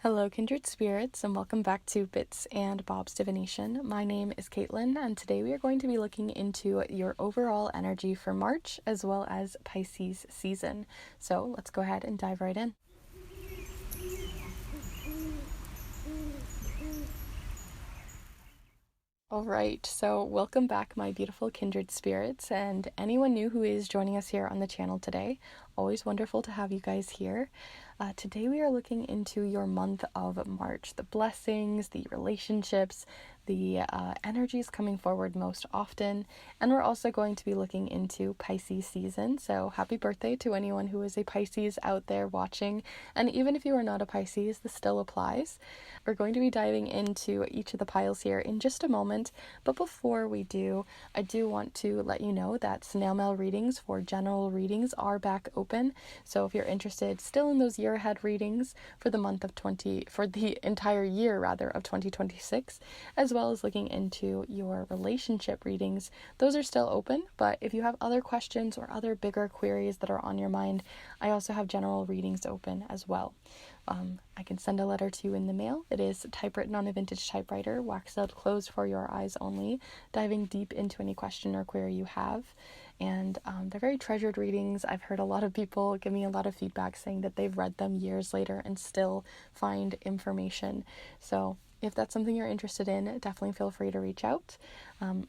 Hello, Kindred Spirits, and welcome back to Bits and Bob's Divination. My name is Caitlin, and today we are going to be looking into your overall energy for March as well as Pisces season. So let's go ahead and dive right in. Alright, so welcome back, my beautiful Kindred Spirits, and anyone new who is joining us here on the channel today. Always wonderful to have you guys here. Today we are looking into your month of March, the blessings, the relationships, the energies coming forward most often, and we're also going to be looking into Pisces season. So happy birthday to anyone who is a Pisces out there watching, and even if you are not a Pisces, this still applies. We're going to be diving into each of the piles here in just a moment, but before we do, I do want to let you know that snail mail readings for general readings are back open. So if you're interested still in those year ahead readings for the entire year of 2026, as well as looking into your relationship readings, those are still open. But if you have other questions or other bigger queries that are on your mind, I also have general readings open as well. I can send a letter to you in the mail. It is typewritten on a vintage typewriter, wax-sealed closed for your eyes only, diving deep into any question or query you have. And they're very treasured readings. I've heard a lot of people give me a lot of feedback saying that they've read them years later and still find information. So if that's something you're interested in, definitely feel free to reach out.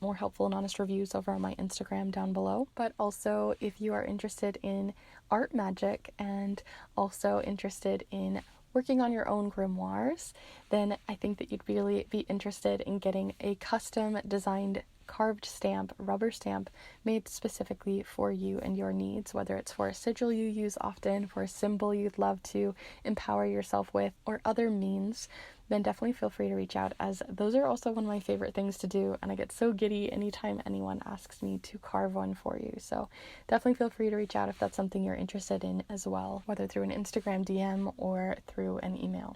More helpful and honest reviews over on my Instagram down below. But also, if you are interested in art magic and also interested in working on your own grimoires, then I think that you'd really be interested in getting a custom designed carved stamp, rubber stamp, made specifically for you and your needs, whether it's for a sigil you use often, for a symbol you'd love to empower yourself with, or other means, then definitely feel free to reach out, as those are also one of my favorite things to do, and I get so giddy anytime anyone asks me to carve one for you. So definitely feel free to reach out if that's something you're interested in as well, whether through an Instagram DM or through an email.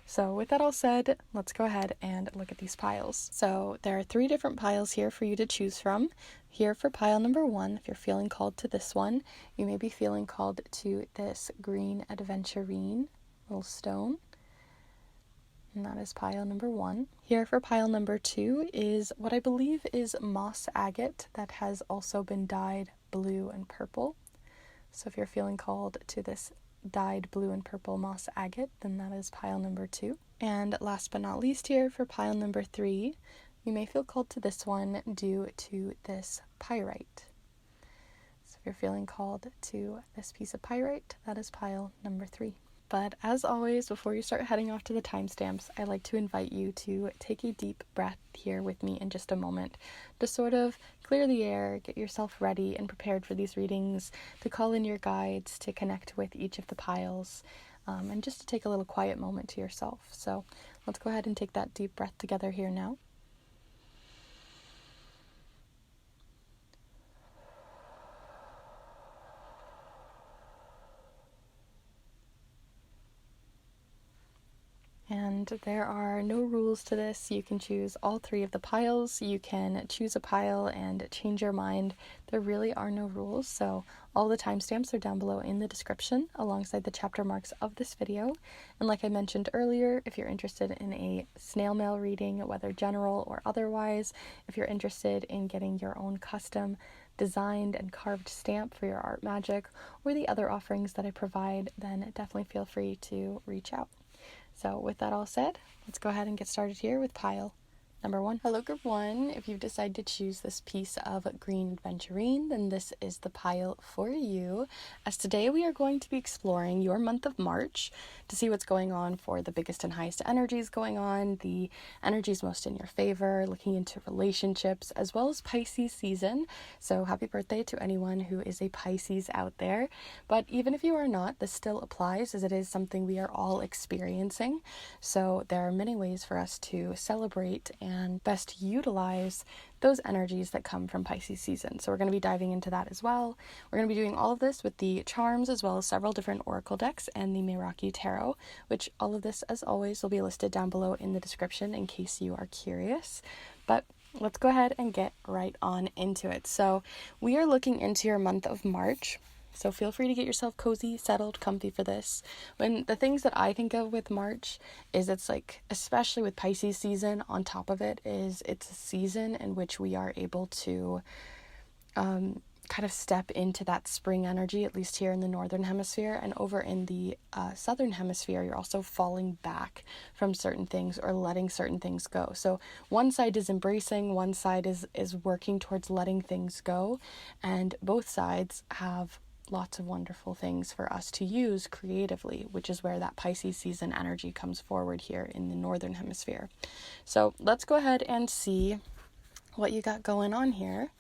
So with that all said, let's go ahead and look at these piles. So there are 3 different piles here for you to choose from. Here for pile number 1, if you're feeling called to this one, you may be feeling called to this green Aventurine little stone. And that is pile number 1. Here for pile number 2 is what I believe is moss agate that has also been dyed blue and purple. So if you're feeling called to this dyed blue and purple moss agate, then that is pile number 2. And last but not least, here for pile number 3, you may feel called to this one due to this pyrite. So if you're feeling called to this piece of pyrite, that is pile number 3. But as always, before you start heading off to the timestamps, I like to invite you to take a deep breath here with me in just a moment to sort of clear the air, get yourself ready and prepared for these readings, to call in your guides, to connect with each of the piles, and just to take a little quiet moment to yourself. So let's go ahead and take that deep breath together here now. And there are no rules to this. You can choose all 3 of the piles. You can choose a pile and change your mind. There really are no rules. So all the timestamps are down below in the description alongside the chapter marks of this video. And like I mentioned earlier, if you're interested in a snail mail reading, whether general or otherwise, if you're interested in getting your own custom designed and carved stamp for your art magic or the other offerings that I provide, then definitely feel free to reach out. So with that all said, let's go ahead and get started here with pile number 1. Hello group 1, if you've decided to choose this piece of green Aventurine, then this is the pile for you, as today we are going to be exploring your month of March to see what's going on for the biggest and highest energies going on, the energies most in your favor, looking into relationships, as well as Pisces season. So happy birthday to anyone who is a Pisces out there. But even if you are not, this still applies, as it is something we are all experiencing. So there are many ways for us to celebrate and best utilize those energies that come from Pisces season. So we're going to be diving into that as well. We're going to be doing all of this with the charms as well as several different oracle decks and the Meraki Tarot, which all of this, as always, will be listed down below in the description in case you are curious. But let's go ahead and get right on into it. So we are looking into your month of March. So feel free to get yourself cozy, settled, comfy for this. When the things that I think of with March is it's like, especially with Pisces season, on top of it is it's a season in which we are able to kind of step into that spring energy, at least here in the northern hemisphere. And over in the southern hemisphere, you're also falling back from certain things or letting certain things go. So one side is embracing, one side is working towards letting things go, and both sides have lots of wonderful things for us to use creatively, which is where that Pisces season energy comes forward here in the northern hemisphere. So let's go ahead and see what you got going on here,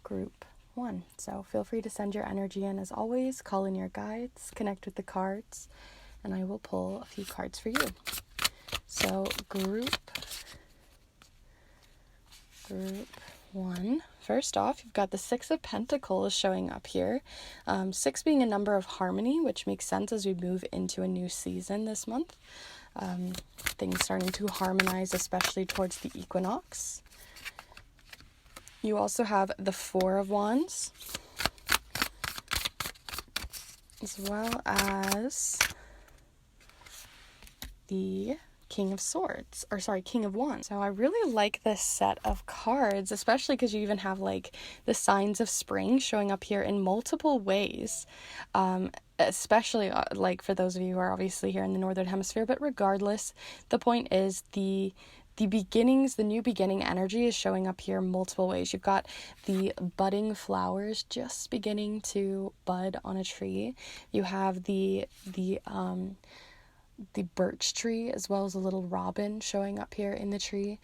group 1. So feel free to send your energy in as always, call in your guides, connect with the cards, and I will pull a few cards for you. So group 1. First off, you've got the 6 of Pentacles showing up here. 6 being a number of harmony, which makes sense as we move into a new season this month. Things starting to harmonize, especially towards the equinox. You also have the 4 of Wands, as well as the King of Wands. So I really like this set of cards, especially because you even have like the signs of spring showing up here in multiple ways, especially like for those of you who are obviously here in the northern hemisphere, but regardless, the point is the beginnings, the new beginning energy is showing up here multiple ways. You've got the budding flowers just beginning to bud on a tree. You have the birch tree, as well as a little robin showing up here in the tree.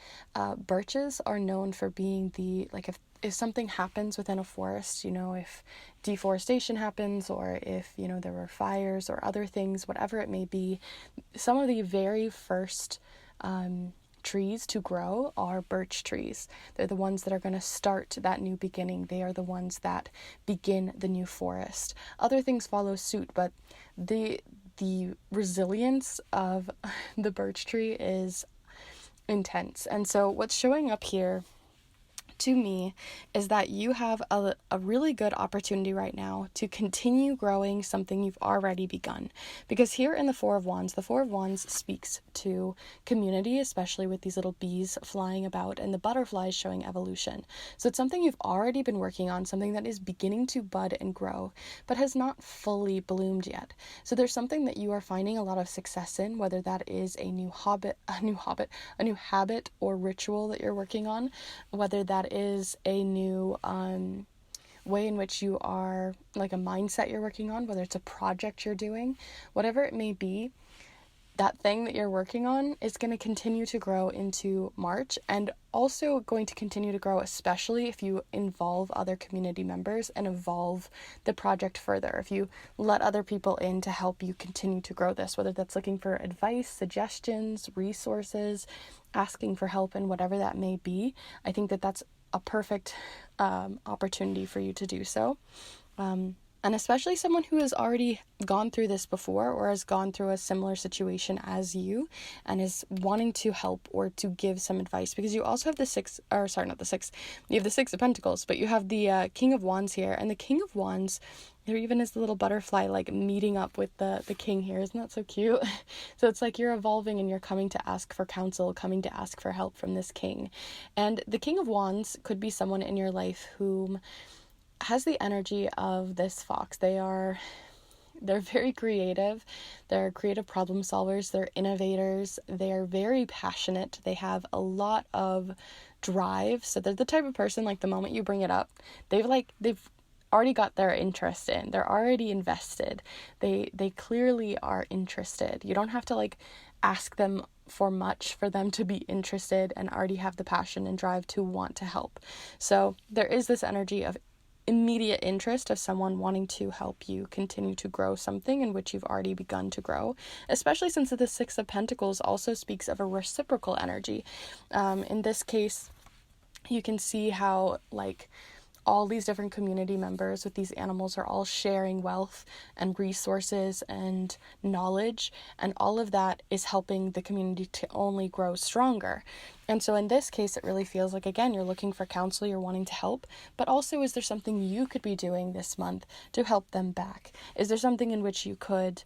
Birches are known for being if something happens within a forest, if deforestation happens, or if, there were fires or other things, whatever it may be, some of the very first trees to grow are birch trees. They're the ones that are going to start that new beginning. They are the ones that begin the new forest. Other things follow suit, but the resilience of the birch tree is intense. And so what's showing up here to me is that you have a really good opportunity right now to continue growing something you've already begun. Because here in the 4 of Wands speaks to community, especially with these little bees flying about and the butterflies showing evolution. So it's something you've already been working on, something that is beginning to bud and grow, but has not fully bloomed yet. So there's something that you are finding a lot of success in, whether that is a new habit or ritual that you're working on, whether that is a new way in which you are, like a mindset you're working on, whether it's a project you're doing, whatever it may be, that thing that you're working on is going to continue to grow into March, and also going to continue to grow, especially if you involve other community members and evolve the project further. If you let other people in to help you continue to grow this, whether that's looking for advice, suggestions, resources, asking for help, and whatever that may be, I think that that's a perfect opportunity for you to do so. And especially someone who has already gone through this before, or has gone through a similar situation as you and is wanting to help or to give some advice, because you also have you have the 6 of Pentacles, but you have the King of Wands here, and the King of Wands, there even is the little butterfly like meeting up with the king here. Isn't that so cute? So it's like you're evolving and you're coming to ask for counsel, coming to ask for help from this king. And the King of Wands could be someone in your life whom has the energy of this fox. They're very creative. They're creative problem solvers. They're innovators. They're very passionate. They have a lot of drive. So they're the type of person, like the moment you bring it up, they've already got their interest in. They're already invested. They clearly are interested. You don't have to ask them for much for them to be interested and already have the passion and drive to want to help. So there is this energy of immediate interest of someone wanting to help you continue to grow something in which you've already begun to grow, especially since the 6 of Pentacles also speaks of a reciprocal energy. In this case, you can see how all these different community members with these animals are all sharing wealth and resources and knowledge, and all of that is helping the community to only grow stronger. And so in this case, it really feels like, again, you're looking for counsel, you're wanting to help, but also, is there something you could be doing this month to help them back? Is there something in which you could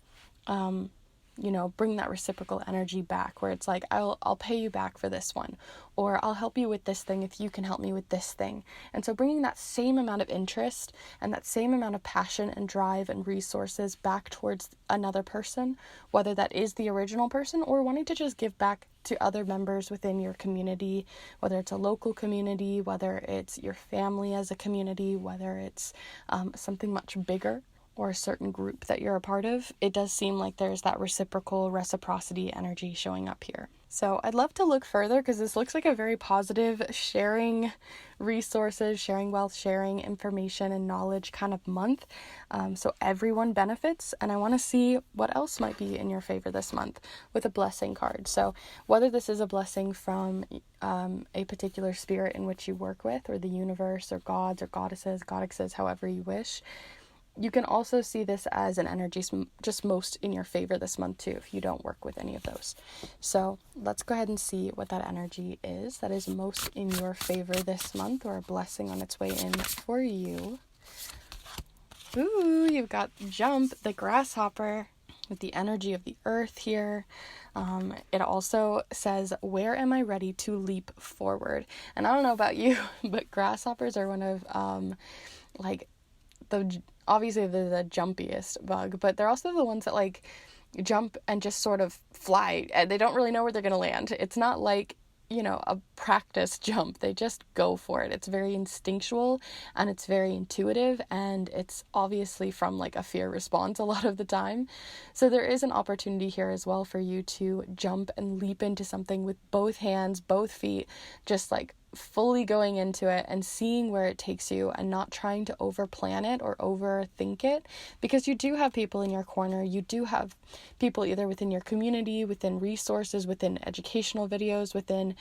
bring that reciprocal energy back, where it's like, I'll pay you back for this one, or I'll help you with this thing if you can help me with this thing. And so bringing that same amount of interest and that same amount of passion and drive and resources back towards another person, whether that is the original person or wanting to just give back to other members within your community, whether it's a local community, whether it's your family as a community, whether it's something much bigger, or a certain group that you're a part of, it does seem like there's that reciprocity energy showing up here. So I'd love to look further, because this looks like a very positive sharing resources, sharing wealth, sharing information and knowledge kind of month. So everyone benefits, and I want to see what else might be in your favor this month with a blessing card. So whether this is a blessing from a particular spirit in which you work with, or the universe, or gods or goddesses, however you wish, you can also see this as an energy just most in your favor this month too, if you don't work with any of those. So let's go ahead and see what that energy is that is most in your favor this month, or a blessing on its way in for you. Ooh, you've got Jump, the grasshopper, with the energy of the earth here. It also says, where am I ready to leap forward? And I don't know about you, but grasshoppers are one of obviously they're the jumpiest bug, but they're also the ones that jump and just sort of fly. They don't really know where they're going to land. It's not like, a practice jump. They just go for it. It's very instinctual and it's very intuitive, and it's obviously from a fear response a lot of the time. So there is an opportunity here as well for you to jump and leap into something with both hands, both feet, just fully going into it and seeing where it takes you, and not trying to overplan it or overthink it, because you do have people in your corner. You do have people either within your community, within resources, within educational videos, within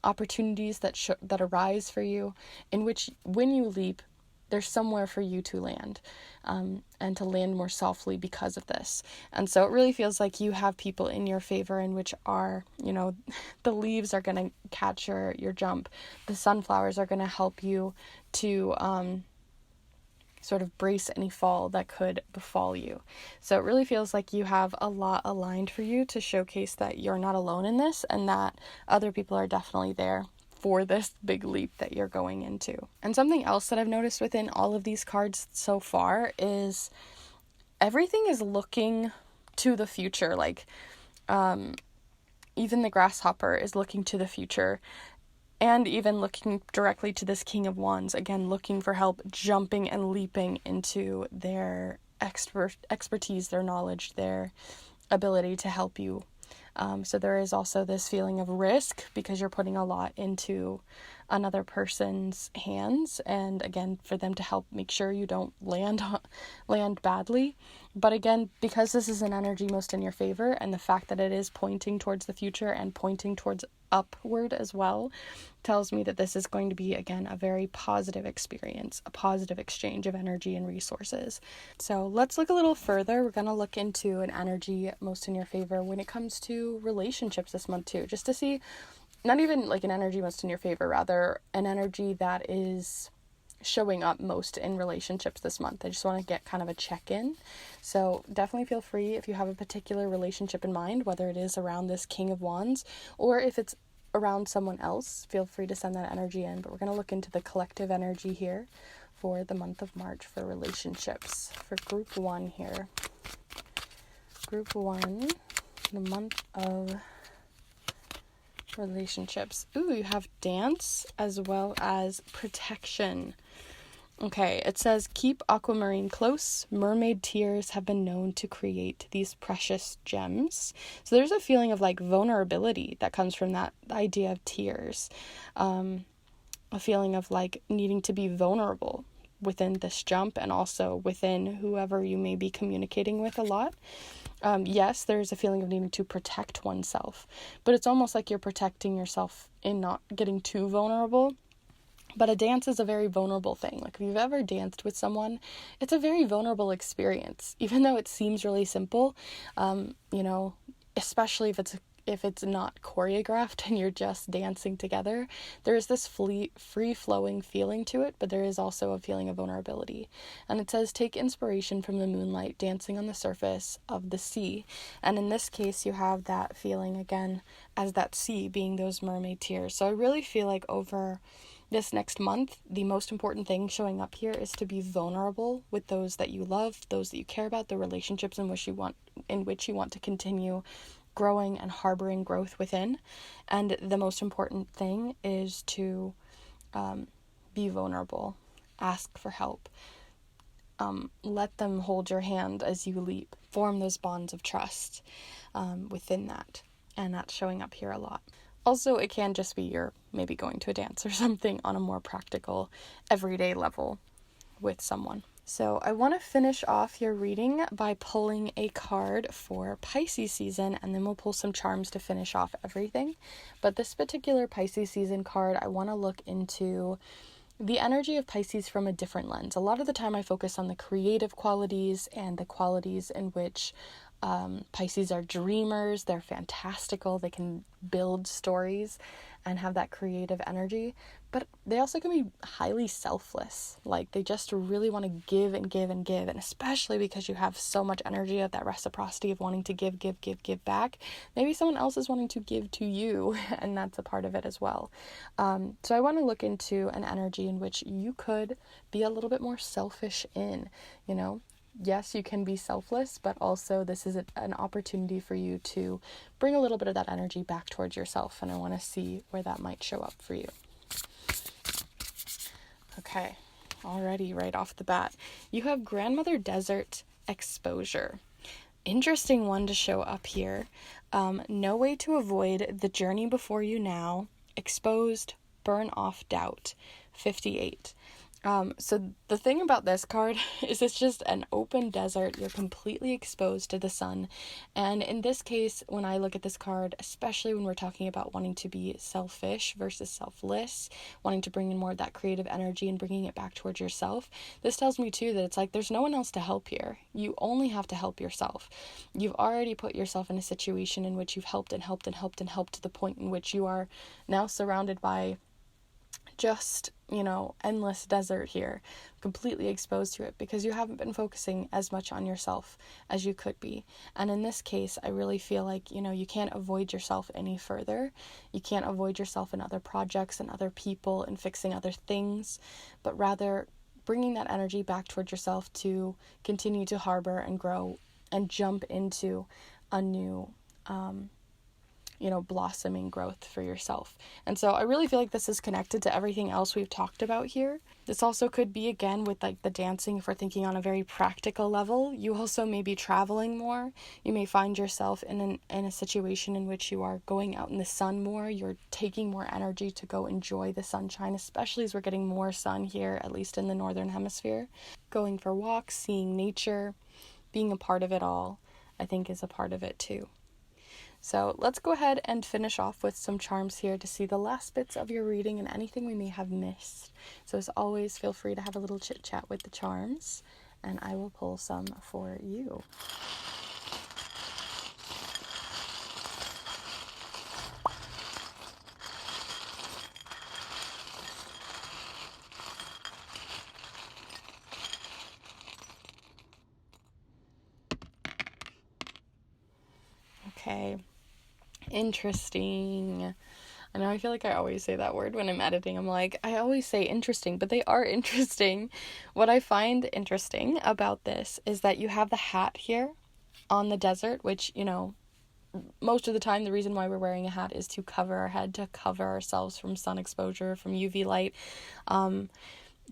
opportunities that arise for you, in which when you leap, there's somewhere for you to land, and to land more softly because of this. And so it really feels like you have people in your favor, in which are, the leaves are going to catch your jump. The sunflowers are going to help you to sort of brace any fall that could befall you. So it really feels like you have a lot aligned for you to showcase that you're not alone in this, and that other people are definitely there for this big leap that you're going into. And something else that I've noticed within all of these cards so far is everything is looking to the future. Even the grasshopper is looking to the future, and even looking directly to this King of Wands, again, looking for help, jumping and leaping into their expertise, their knowledge, their ability to help you. So there is also this feeling of risk, because you're putting a lot into another person's hands, and again, for them to help make sure you don't land badly. But again, because this is an energy most in your favor, and the fact that it is pointing towards the future and pointing towards upward as well, tells me that this is going to be, again, a very positive experience, a positive exchange of energy and resources. So let's look a little further. We're going to look into an energy most in your favor when it comes to relationships this month too, just to see, not even an energy most in your favor, rather an energy that is showing up most in relationships this month. I just want to get kind of a check-in. So definitely feel free, if you have a particular relationship in mind, whether it is around this King of Wands or if it's around someone else, feel free to send that energy in. But we're going to look into the collective energy here for the month of March for relationships. For group 1 here. Group 1, the month of relationships. Ooh, you have dance as well as protection. Okay, it says, keep aquamarine close. Mermaid tears have been known to create these precious gems. So there's a feeling of vulnerability that comes from that idea of tears. A feeling of needing to be vulnerable within this jump, and also within whoever you may be communicating with a lot. Yes, there's a feeling of needing to protect oneself, but it's almost like you're protecting yourself in not getting too vulnerable, But a dance is a very vulnerable thing. Like, if you've ever danced with someone, it's a very vulnerable experience. Even though it seems really simple, especially if it's not choreographed and you're just dancing together, there is this free-flowing feeling to it, but there is also a feeling of vulnerability. And it says, take inspiration from the moonlight dancing on the surface of the sea. And in this case, you have that feeling again as that sea being those mermaid tears. So I really feel like over this next month, the most important thing showing up here is to be vulnerable with those that you love, those that you care about, the relationships in which you want to continue growing and harboring growth within. And the most important thing is to be vulnerable, ask for help, let them hold your hand as you leap, form those bonds of trust within that. And that's showing up here a lot. Also, it can just be you're maybe going to a dance or something on a more practical, everyday level with someone. So I want to finish off your reading by pulling a card for Pisces season, and then we'll pull some charms to finish off everything. But this particular Pisces season card, I want to look into the energy of Pisces from a different lens. A lot of the time I focus on the creative qualities and the qualities in which Pisces are dreamers. They're fantastical. They can build stories and have that creative energy, but they also can be highly selfless. Like, they just really want to give and give and give, and especially because you have so much energy of that reciprocity of wanting to give back, maybe someone else is wanting to give to you, and that's a part of it as well. So I want to look into an energy in which you could be a little bit more selfish in, Yes, you can be selfless, but also this is an opportunity for you to bring a little bit of that energy back towards yourself, and I want to see where that might show up for you. Okay, already right off the bat, you have Grandmother Desert Exposure. Interesting one to show up here. No way to avoid the journey before you now. Exposed, burn off doubt. 58. So the thing about this card is it's just an open desert. You're completely exposed to the sun. And in this case, when I look at this card, especially when we're talking about wanting to be selfish versus selfless, wanting to bring in more of that creative energy and bringing it back towards yourself, this tells me too that it's like there's no one else to help here. You only have to help yourself. You've already put yourself in a situation in which you've helped and helped and helped and helped to the point in which you are now surrounded by just, endless desert here, completely exposed to it because you haven't been focusing as much on yourself as you could be. And in this case, I really feel like, you can't avoid yourself any further. You can't avoid yourself in other projects and other people and fixing other things, but rather bringing that energy back towards yourself to continue to harbor and grow and jump into a new, blossoming growth for yourself. And so I really feel like this is connected to everything else we've talked about here. This also could be, again, with like the dancing, if we're thinking on a very practical level. You also may be traveling more. You may find yourself in a situation in which you are going out in the sun more. You're taking more energy to go enjoy the sunshine, especially as we're getting more sun here, at least in the northern hemisphere. Going for walks, seeing nature, being a part of it all, I think is a part of it too. So let's go ahead and finish off with some charms here to see the last bits of your reading and anything we may have missed. So as always, feel free to have a little chit chat with the charms, and I will pull some for you. Okay. Interesting. I know I feel like I always say that word when I'm editing. I'm like, I always say interesting, but they are interesting. What I find interesting about this is that you have the hat here on the desert, which, most of the time the reason why we're wearing a hat is to cover our head, to cover ourselves from sun exposure, from UV light,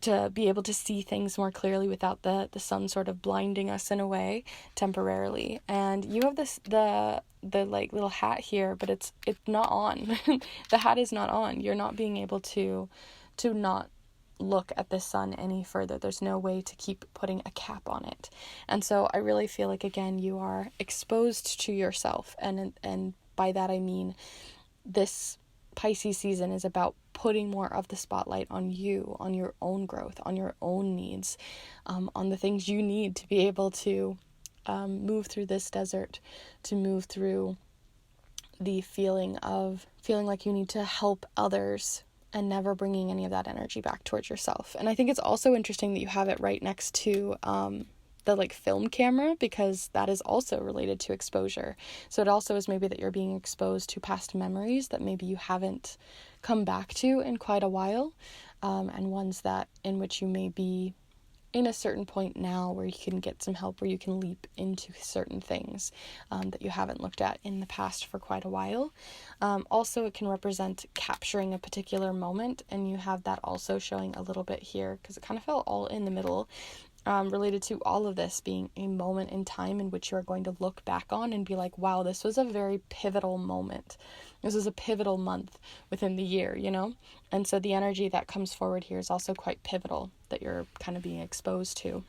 to be able to see things more clearly without the sun sort of blinding us in a way temporarily. And you have the like little hat here, but it's not on. The hat is not on. You're not being able to not look at the sun any further. There's no way to keep putting a cap on it. And so I really feel like, again, you are exposed to yourself, and by that I mean this Pisces season is about putting more of the spotlight on you, on your own growth, on your own needs, on the things you need to be able to move through this desert, to move through the feeling like you need to help others and never bringing any of that energy back towards yourself. And I think it's also interesting that you have it right next to the like film camera, because that is also related to exposure. So it also is maybe that you're being exposed to past memories that maybe you haven't come back to in quite a while, and ones that in which you may be in a certain point now where you can get some help, where you can leap into certain things that you haven't looked at in the past for quite a while. Also, it can represent capturing a particular moment, and you have that also showing a little bit here because it kind of fell all in the middle, related to all of this being a moment in time in which you are going to look back on and be like, wow, this was a very pivotal moment. This is a pivotal month within the year, you know? And so the energy that comes forward here is also quite pivotal that you're kind of being exposed to.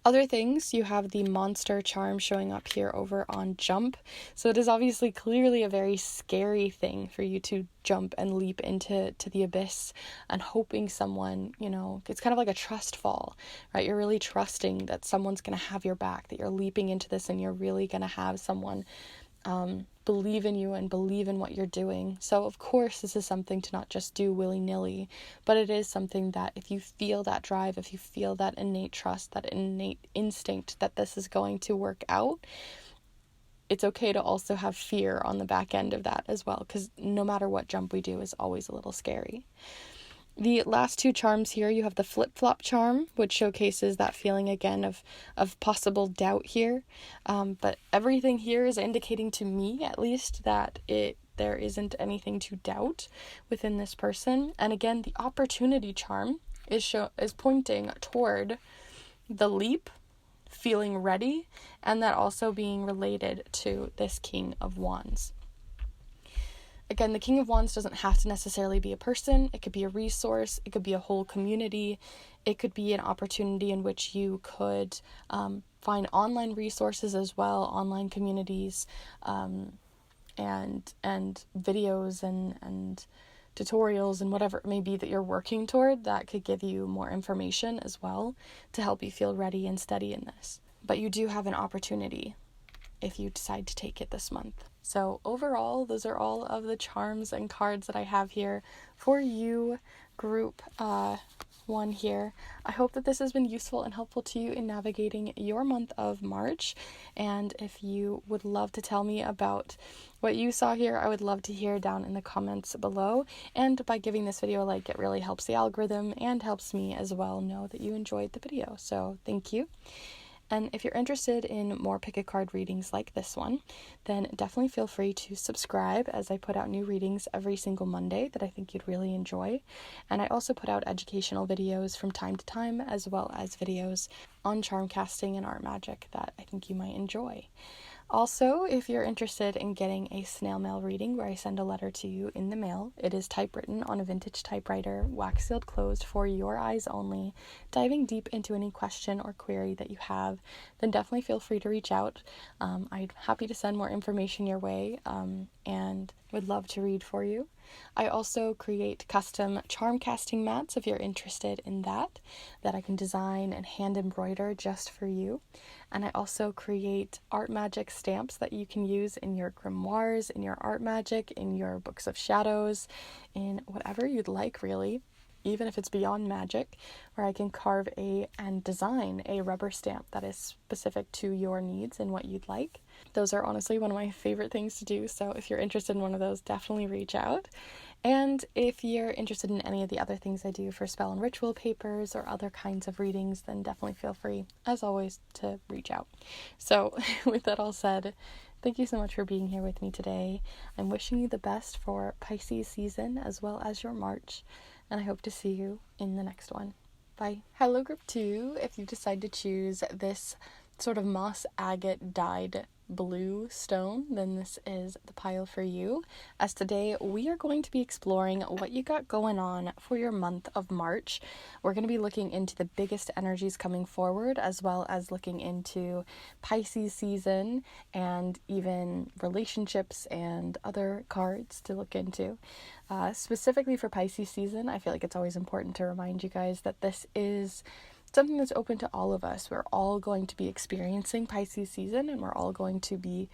Other things, you have the monster charm showing up here over on jump. So it is obviously clearly a very scary thing for you to jump and leap into the abyss and hoping someone, you know, it's kind of like a trust fall, right? You're really trusting that someone's going to have your back, that you're leaping into this and you're really going to have someone believe in you and believe in what you're doing. So of course this is something to not just do willy-nilly, but it is something that if you feel that drive, if you feel that innate trust, that innate instinct that this is going to work out, it's okay to also have fear on the back end of that as well, because no matter what jump we do is always a little scary. The last two charms here, you have the flip-flop charm, which showcases that feeling again of possible doubt here. But everything here is indicating to me, at least, that there isn't anything to doubt within this person. And again, the opportunity charm is pointing toward the leap, feeling ready, and that also being related to this King of Wands. Again, the King of Wands doesn't have to necessarily be a person. It could be a resource. It could be a whole community. It could be an opportunity in which you could find online resources as well, online communities, and videos and tutorials and whatever it may be that you're working toward that could give you more information as well to help you feel ready and steady in this. But you do have an opportunity if you decide to take it this month. So overall, those are all of the charms and cards that I have here for you, group 1 here. I hope that this has been useful and helpful to you in navigating your month of March. And if you would love to tell me about what you saw here, I would love to hear down in the comments below. And by giving this video a like, it really helps the algorithm and helps me as well know that you enjoyed the video. So thank you. And if you're interested in more pick a card readings like this one, then definitely feel free to subscribe, as I put out new readings every single Monday that I think you'd really enjoy. And I also put out educational videos from time to time, as well as videos on charm casting and art magic that I think you might enjoy. Also, if you're interested in getting a snail mail reading where I send a letter to you in the mail, it is typewritten on a vintage typewriter, wax sealed closed for your eyes only, diving deep into any question or query that you have, then definitely feel free to reach out. I'm happy to send more information your way, and would love to read for you. I also create custom charm casting mats if you're interested in that I can design and hand embroider just for you. And I also create art magic stamps that you can use in your grimoires, in your art magic, in your books of shadows, in whatever you'd like, really. Even if it's beyond magic, where I can carve and design a rubber stamp that is specific to your needs and what you'd like. Those are honestly one of my favorite things to do, so if you're interested in one of those, definitely reach out. And if you're interested in any of the other things I do for spell and ritual papers or other kinds of readings, then definitely feel free, as always, to reach out. So with that all said, thank you so much for being here with me today. I'm wishing you the best for Pisces season as well as your March, and I hope to see you in the next one. Bye. Hello, group 2. If you decide to choose this sort of moss agate dyed blue stone, then this is the pile for you, as today we are going to be exploring what you got going on for your month of March. We're going to be looking into the biggest energies coming forward, as well as looking into Pisces season and even relationships and other cards to look into. Specifically for Pisces season, I feel like it's always important to remind you guys that this is something that's open to all of us. We're all going to be experiencing Pisces season, and we're all going to be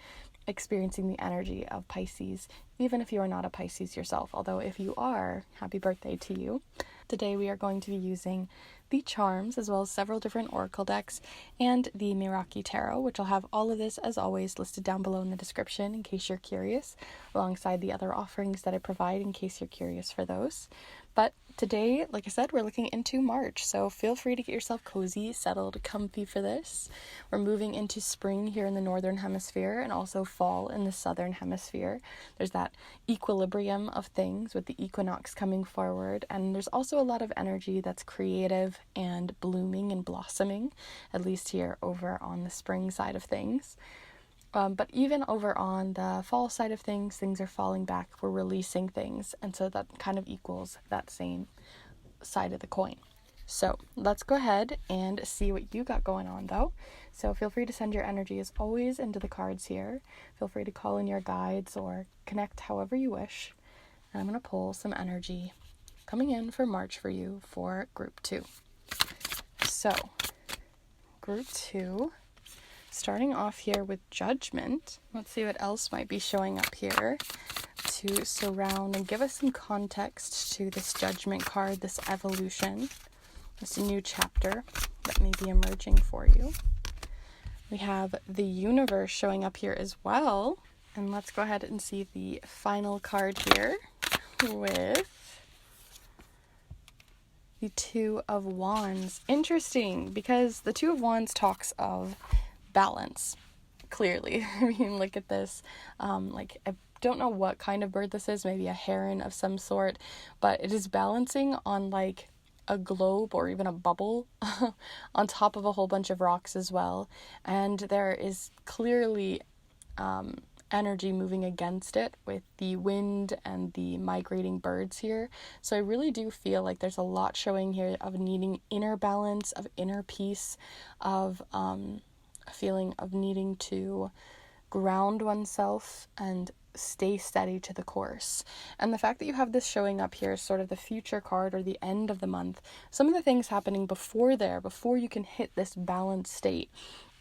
experiencing the energy of Pisces, even if you are not a Pisces yourself. Although if you are, happy birthday to you. Today we are going to be using the charms, as well as several different oracle decks, and the Meraki Tarot, which I'll have all of this, as always, listed down below in the description in case you're curious, alongside the other offerings that I provide in case you're curious for those. But today, like I said, we're looking into March, so feel free to get yourself cozy, settled, comfy for this. We're moving into spring here in the northern hemisphere, and also fall in the southern hemisphere. There's that equilibrium of things with the equinox coming forward, and there's also a lot of energy that's creative and blooming and blossoming, at least here over on the spring side of things. But even over on the fall side of things, things are falling back. We're releasing things. And so that kind of equals that same side of the coin. So let's go ahead and see what you got going on, though. So feel free to send your energy, as always, into the cards here. Feel free to call in your guides or connect however you wish. And I'm going to pull some energy coming in for March for you for Group 2. So, Group 2... starting off here with Judgment. Let's see what else might be showing up here to surround and give us some context to this Judgment card, this evolution, this new chapter that may be emerging for you. We have the Universe showing up here as well. And let's go ahead and see the final card here with the Two of Wands. Interesting, because the Two of Wands talks of balance, clearly. I mean, look at this. I don't know what kind of bird this is, maybe a heron of some sort, but it is balancing on like a globe or even a bubble on top of a whole bunch of rocks as well. And there is clearly energy moving against it with the wind and the migrating birds here. So I really do feel like there's a lot showing here of needing inner balance, of inner peace, of a feeling of needing to ground oneself and stay steady to the course. And the fact that you have this showing up here is sort of the future card or the end of the month. Some of the things happening before you can hit this balanced state,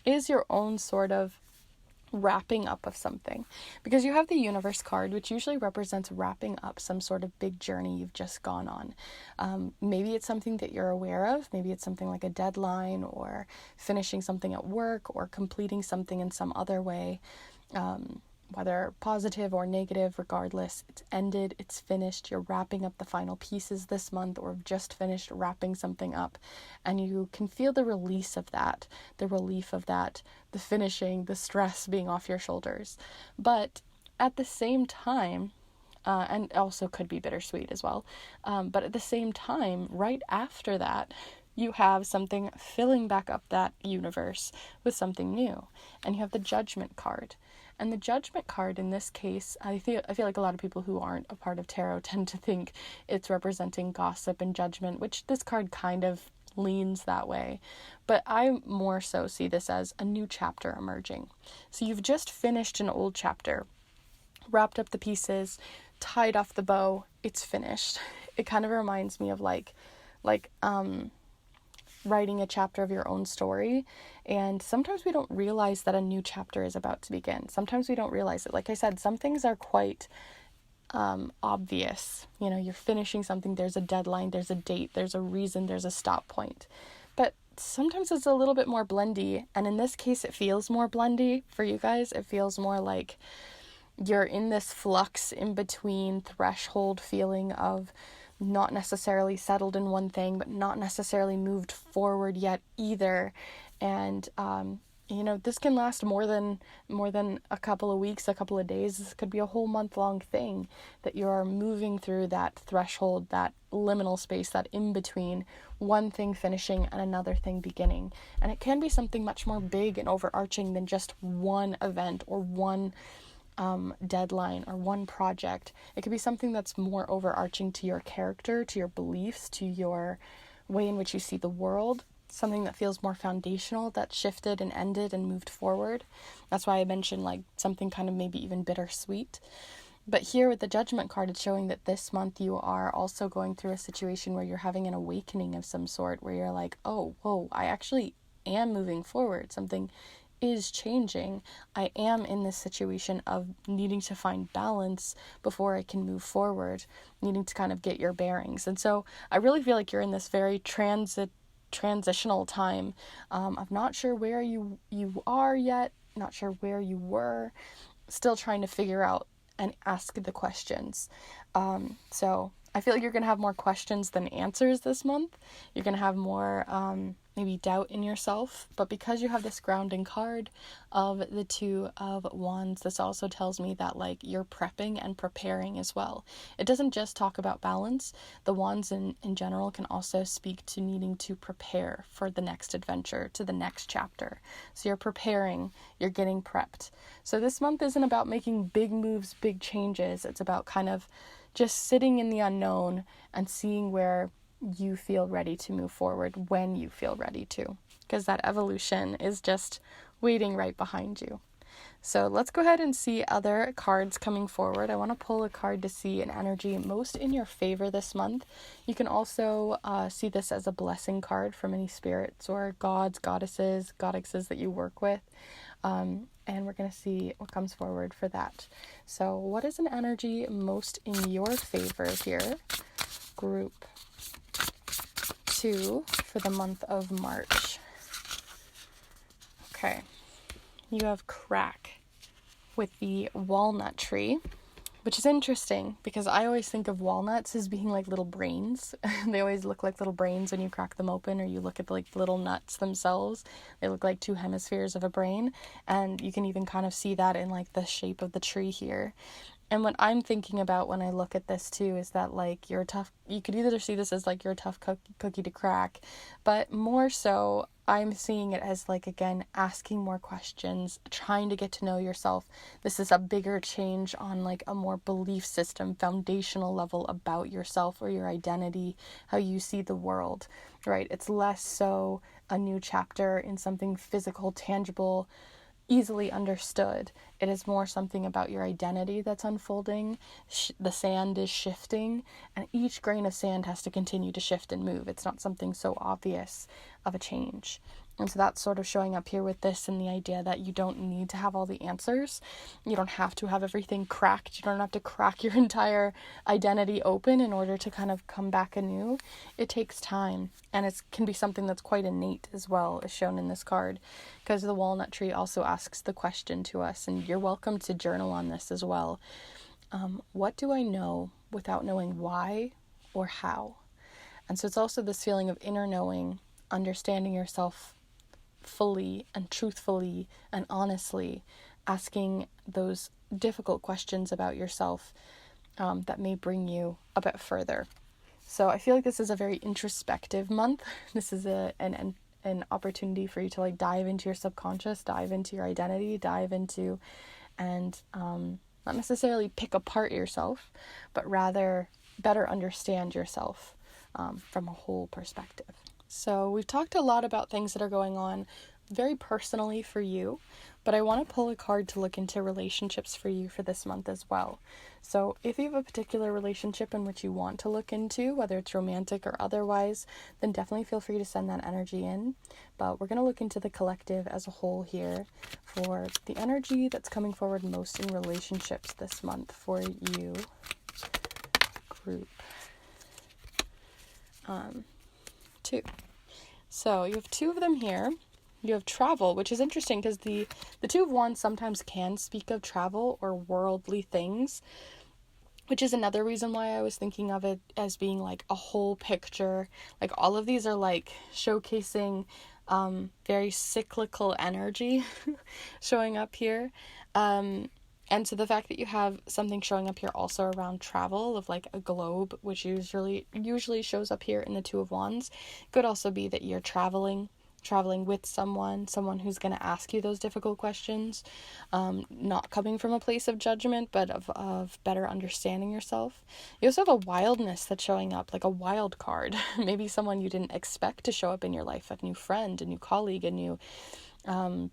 is your own sort of wrapping up of something, because you have the Universe card, which usually represents wrapping up some sort of big journey you've just gone on. Maybe it's something that you're aware of. Maybe it's something like a deadline, or finishing something at work, or completing something in some other way, whether positive or negative. Regardless, it's ended, it's finished. You're wrapping up the final pieces this month, or have just finished wrapping something up, and you can feel the release of that, the relief of that, the finishing, the stress being off your shoulders. But at the same time, and also could be bittersweet as well, but at the same time, right after that, you have something filling back up that universe with something new, and you have the Judgment card. And the Judgment card in this case, I feel like a lot of people who aren't a part of tarot tend to think it's representing gossip and judgment, which this card kind of leans that way. But I more so see this as a new chapter emerging. So you've just finished an old chapter, wrapped up the pieces, tied off the bow, it's finished. It kind of reminds me of like writing a chapter of your own story. And sometimes we don't realize that a new chapter is about to begin. Sometimes we don't realize it. Like I said, some things are quite obvious. You know, you're finishing something, there's a deadline, there's a date, there's a reason, there's a stop point. But sometimes it's a little bit more blendy. And in this case, it feels more blendy for you guys. It feels more like you're in this flux in between threshold feeling of not necessarily settled in one thing, but not necessarily moved forward yet either. And this can last more than a couple of weeks, a couple of days. This could be a whole month-long thing that you are moving through that threshold, that liminal space, that in-between one thing finishing and another thing beginning. And it can be something much more big and overarching than just one event or one deadline or one project. It could be something that's more overarching to your character, to your beliefs, to your way in which you see the world. Something that feels more foundational, that shifted and ended and moved forward. That's why I mentioned like something kind of maybe even bittersweet. But here with the Judgment card, it's showing that this month you are also going through a situation where you're having an awakening of some sort, where you're like, oh, whoa, I actually am moving forward. Something is changing. I am in this situation of needing to find balance before I can move forward, needing to kind of get your bearings. And so I really feel like you're in this very transitional time. I'm not sure where you are yet, not sure where you were, still trying to figure out and ask the questions. So I feel like you're going to have more questions than answers this month. You're going to have more maybe doubt in yourself, but because you have this grounding card of the Two of Wands, this also tells me that like you're prepping and preparing as well. It doesn't just talk about balance. The Wands in general can also speak to needing to prepare for the next adventure, to the next chapter. So you're preparing, you're getting prepped. So this month isn't about making big moves, big changes. It's about kind of just sitting in the unknown and seeing where you feel ready to move forward when you feel ready to, because that evolution is just waiting right behind you. So let's go ahead and see other cards coming forward. I want to pull a card to see an energy most in your favor this month. You can also see this as a blessing card from any spirits or gods, goddesses that you work with. And we're going to see what comes forward for that. So what is an energy most in your favor here? Group 2 for the month of March. Okay. You have crack with the walnut tree, which is interesting because I always think of walnuts as being like little brains. They always look like little brains when you crack them open, or you look at like little nuts themselves. They look like two hemispheres of a brain, and you can even kind of see that in like the shape of the tree here. And what I'm thinking about when I look at this too is that like you could either see this as like you're a tough cookie to crack, but more so I'm seeing it as like, again, asking more questions, trying to get to know yourself. This is a bigger change on like a more belief system, foundational level about yourself or your identity, how you see the world, right? It's less so a new chapter in something physical, tangible, easily understood. It is more something about your identity that's unfolding. The sand is shifting, and each grain of sand has to continue to shift and move. It's not something so obvious of a change. And so that's sort of showing up here with this, and the idea that you don't need to have all the answers. You don't have to have everything cracked. You don't have to crack your entire identity open in order to kind of come back anew. It takes time, and it can be something that's quite innate as well, as shown in this card, because the walnut tree also asks the question to us, and you're welcome to journal on this as well. What do I know without knowing why or how? And so it's also this feeling of inner knowing, understanding yourself fully and truthfully and honestly, asking those difficult questions about yourself that may bring you a bit further. So I feel like this is a very introspective month. This is an opportunity for you to like dive into your subconscious, dive into your identity, dive into and not necessarily pick apart yourself, but rather better understand yourself from a whole perspective. So we've talked a lot about things that are going on very personally for you, but I want to pull a card to look into relationships for you for this month as well. So if you have a particular relationship in which you want to look into, whether it's romantic or otherwise, then definitely feel free to send that energy in. But we're going to look into the collective as a whole here for the energy that's coming forward most in relationships this month for you, group 2. So you have 2 of them here. You have travel, which is interesting because the Two of Wands sometimes can speak of travel or worldly things, which is another reason why I was thinking of it as being like a whole picture. Like all of these are like showcasing very cyclical energy showing up here. And so the fact that you have something showing up here also around travel of like a globe, which usually shows up here in the Two of Wands, could also be that you're traveling with someone who's going to ask you those difficult questions, not coming from a place of judgment, but of better understanding yourself. You also have a wildness that's showing up, like a wild card. Maybe someone you didn't expect to show up in your life, a new friend, a new colleague, a new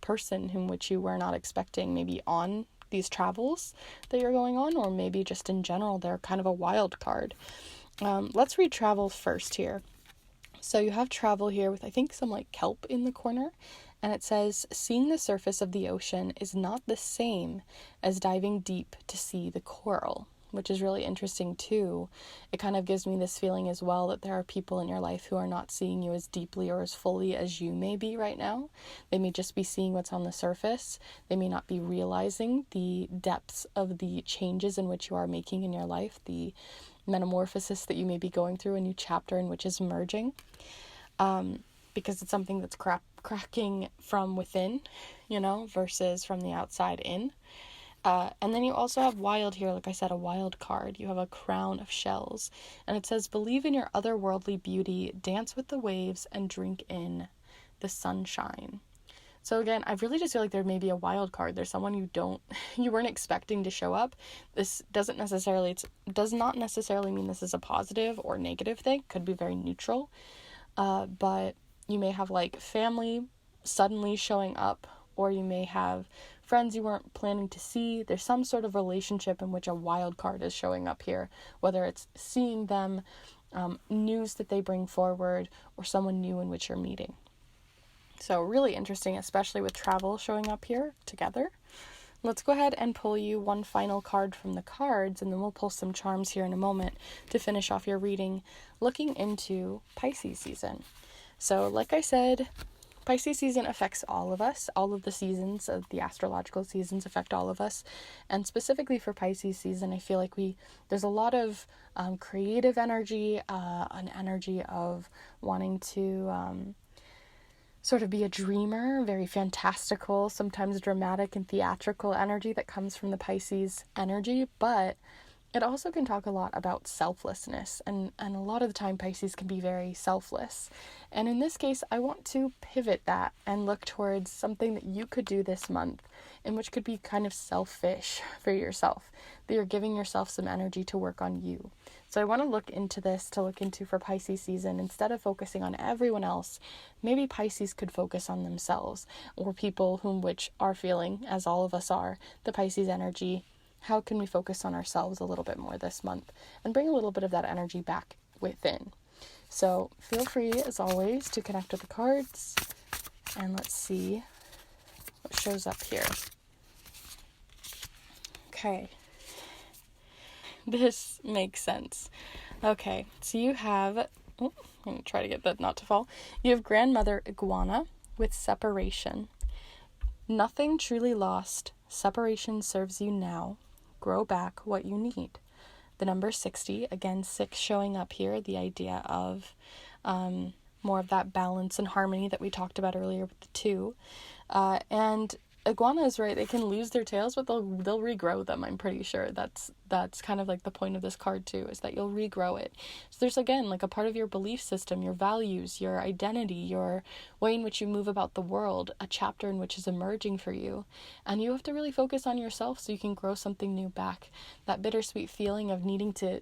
person whom which you were not expecting, maybe on these travels that you're going on, or maybe just in general, they're kind of a wild card. Let's read travel first here. So you have travel here with, I think, some like kelp in the corner, and it says, seeing the surface of the ocean is not the same as diving deep to see the coral, which is really interesting too. It kind of gives me this feeling as well that there are people in your life who are not seeing you as deeply or as fully as you may be right now. They may just be seeing what's on the surface. They may not be realizing the depths of the changes in which you are making in your life, the metamorphosis that you may be going through, a new chapter in which is emerging, because it's something that's cracking from within, versus from the outside in. And then you also have wild here, like I said, a wild card. You have a crown of shells, and it says, believe in your otherworldly beauty, dance with the waves, and drink in the sunshine. So again, I really just feel like there may be a wild card. There's someone you weren't expecting to show up. This does not necessarily mean this is a positive or negative thing. Could be very neutral. But you may have like family suddenly showing up, or you may have friends you weren't planning to see. There's some sort of relationship in which a wild card is showing up here, whether it's seeing them, news that they bring forward, or someone new in which you're meeting. So really interesting, especially with travel showing up here together. Let's go ahead and pull you one final card from the cards, and then we'll pull some charms here in a moment to finish off your reading, looking into Pisces season. So like I said, Pisces season affects all of us. All of the seasons of the astrological seasons affect all of us. And specifically for Pisces season, I feel like there's a lot of creative energy, an energy of wanting to sort of be a dreamer, very fantastical, sometimes dramatic and theatrical energy that comes from the Pisces energy, but it also can talk a lot about selflessness, and a lot of the time Pisces can be very selfless. And in this case, I want to pivot that and look towards something that you could do this month, and which could be kind of selfish for yourself, that you're giving yourself some energy to work on you. So I want to look into for Pisces season. Instead of focusing on everyone else, maybe Pisces could focus on themselves, or people which are feeling, as all of us are, the Pisces energy. How can we focus on ourselves a little bit more this month and bring a little bit of that energy back within? So feel free, as always, to connect with the cards, and let's see what shows up here. Okay. This makes sense. Okay, so you have, I'm going to try to get that not to fall. You have Grandmother Iguana with separation. Nothing truly lost. Separation serves you now. Grow back what you need. The number 60, again, 6 showing up here, the idea of more of that balance and harmony that we talked about earlier with the 2. And Iguana is right, they can lose their tails, but they'll regrow them, I'm pretty sure. That's kind of like the point of this card too, is that you'll regrow it. So there's, again, like a part of your belief system, your values, your identity, your way in which you move about the world, a chapter in which is emerging for you. And you have to really focus on yourself so you can grow something new back. That bittersweet feeling of needing to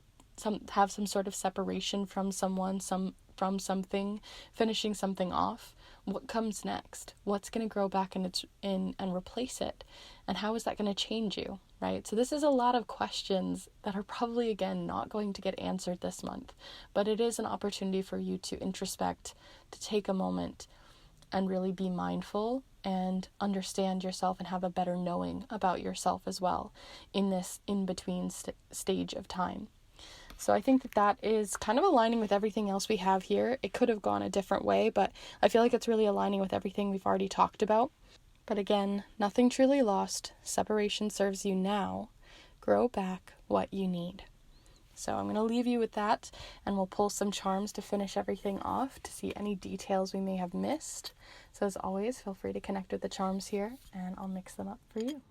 have some sort of separation from someone, from something, finishing something off. What comes next? What's going to grow back and replace it? And how is that going to change you, right? So this is a lot of questions that are probably, again, not going to get answered this month. But it is an opportunity for you to introspect, to take a moment and really be mindful and understand yourself and have a better knowing about yourself as well in this in-between stage of time. So I think that is kind of aligning with everything else we have here. It could have gone a different way, but I feel like it's really aligning with everything we've already talked about. But again, nothing truly lost. Separation serves you now. Grow back what you need. So I'm going to leave you with that, and we'll pull some charms to finish everything off to see any details we may have missed. So as always, feel free to connect with the charms here, and I'll mix them up for you.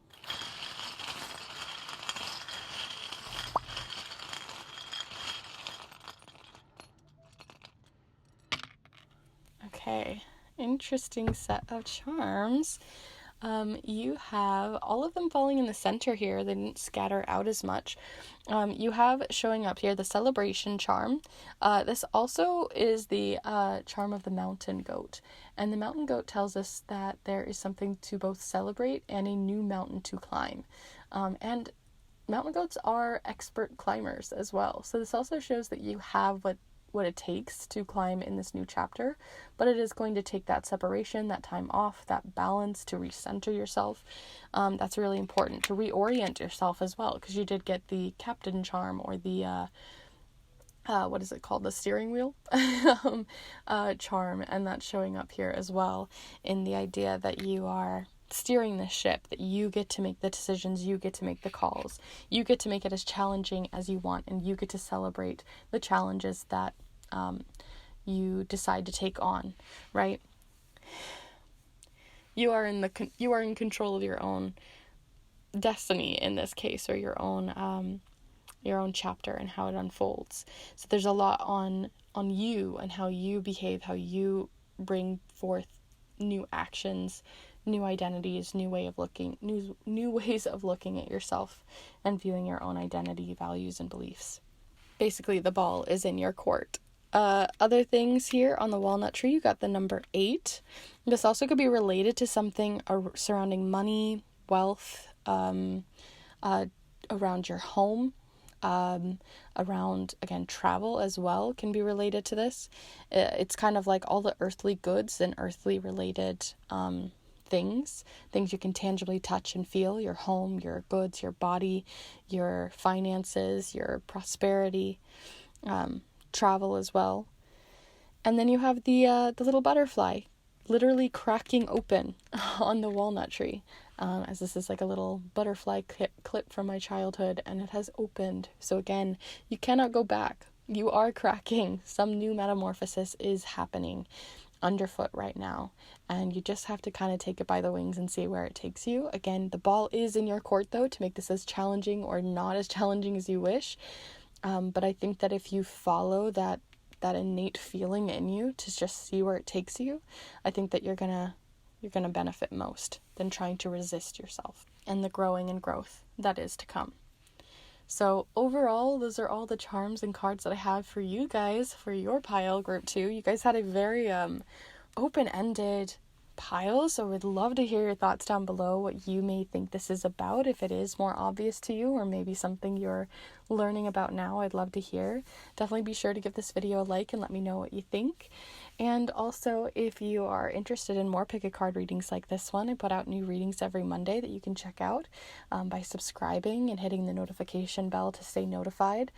Okay, interesting set of charms. You have all of them falling in the center here. They didn't scatter out as much. You have showing up here the celebration charm. This also is the charm of the mountain goat. And the mountain goat tells us that there is something to both celebrate and a new mountain to climb. And mountain goats are expert climbers as well. So this also shows that you have what it takes to climb in this new chapter, but it is going to take that separation, that time off, that balance to recenter yourself. That's really important to reorient yourself as well, because you did get the captain charm, or the what is it called, the steering wheel charm, and that's showing up here as well, in the idea that you are steering the ship, that you get to make the decisions, you get to make the calls, you get to make it as challenging as you want, and you get to celebrate the challenges that you decide to take on, right? You are in control of your own destiny in this case, or your own chapter and how it unfolds. So there's a lot on you and how you behave, how you bring forth new actions, new identities, new ways of looking at yourself and viewing your own identity, values, and beliefs. Basically, the ball is in your court. Other things here on the walnut tree, you got the number 8. This also could be related to something surrounding money, wealth, around your home, around, again, travel as well can be related to this. It's kind of like all the earthly goods and earthly related things you can tangibly touch and feel: your home, your goods, your body, your finances, your prosperity, travel as well. And then you have the little butterfly literally cracking open on the walnut tree, as this is like a little butterfly clip from my childhood, and it has opened. So again, you cannot go back. You are cracking. Some new metamorphosis is happening underfoot right now, and you just have to kind of take it by the wings and see where it takes you. Again, the ball is in your court though, to make this as challenging or not as challenging as you wish, but I think that if you follow that innate feeling in you to just see where it takes you, I think that you're gonna benefit most than trying to resist yourself and the growing and growth that is to come. So overall, those are all the charms and cards that I have for you guys for your pile, group 2. You guys had a very open-ended pile, so we'd love to hear your thoughts down below, what you may think this is about, if it is more obvious to you or maybe something you're learning about now. I'd love to hear. Definitely be sure to give this video a like and let me know what you think. And also, if you are interested in more pick a card readings like this one, I put out new readings every Monday that you can check out by subscribing and hitting the notification bell to stay notified.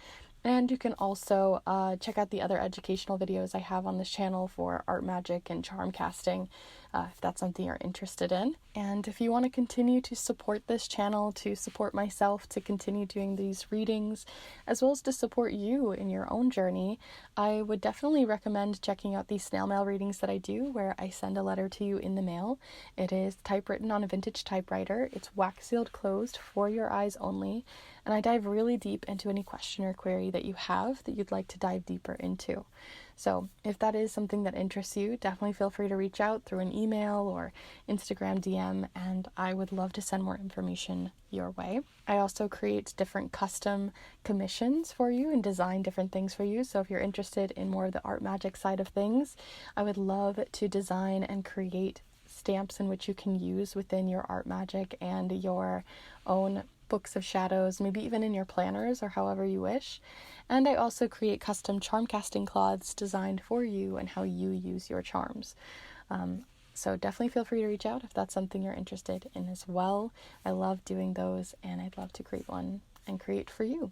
And you can also check out the other educational videos I have on this channel for art magic and charm casting, if that's something you're interested in. And if you want to continue to support this channel, to support myself, to continue doing these readings, as well as to support you in your own journey, I would definitely recommend checking out these snail mail readings that I do, where I send a letter to you in the mail. It is typewritten on a vintage typewriter. It's wax sealed closed for your eyes only. And I dive really deep into any question or query that you have that you'd like to dive deeper into. So if that is something that interests you, definitely feel free to reach out through an email or Instagram DM, and I would love to send more information your way. I also create different custom commissions for you and design different things for you. So if you're interested in more of the art magic side of things, I would love to design and create stamps in which you can use within your art magic and your own books of shadows, maybe even in your planners or however you wish. And I also create custom charm casting cloths designed for you and how you use your charms. So definitely feel free to reach out if that's something you're interested in as well. I love doing those, and I'd love to create one and create for you.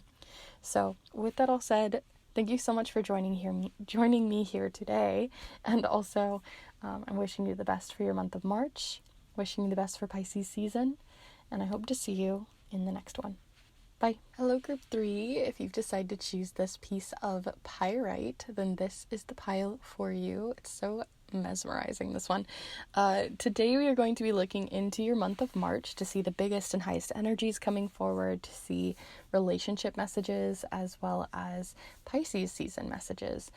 So with that all said, thank you so much for joining me here today. And also, I'm wishing you the best for your month of March, wishing you the best for Pisces season, and I hope to see you in the next one. Bye. Hello, group 3. If you've decided to choose this piece of Pyrite, then this is the pile for you. It's so mesmerizing, this one. Today we are going to be looking into your month of March to see the biggest and highest energies coming forward, to see relationship messages as well as Pisces season messages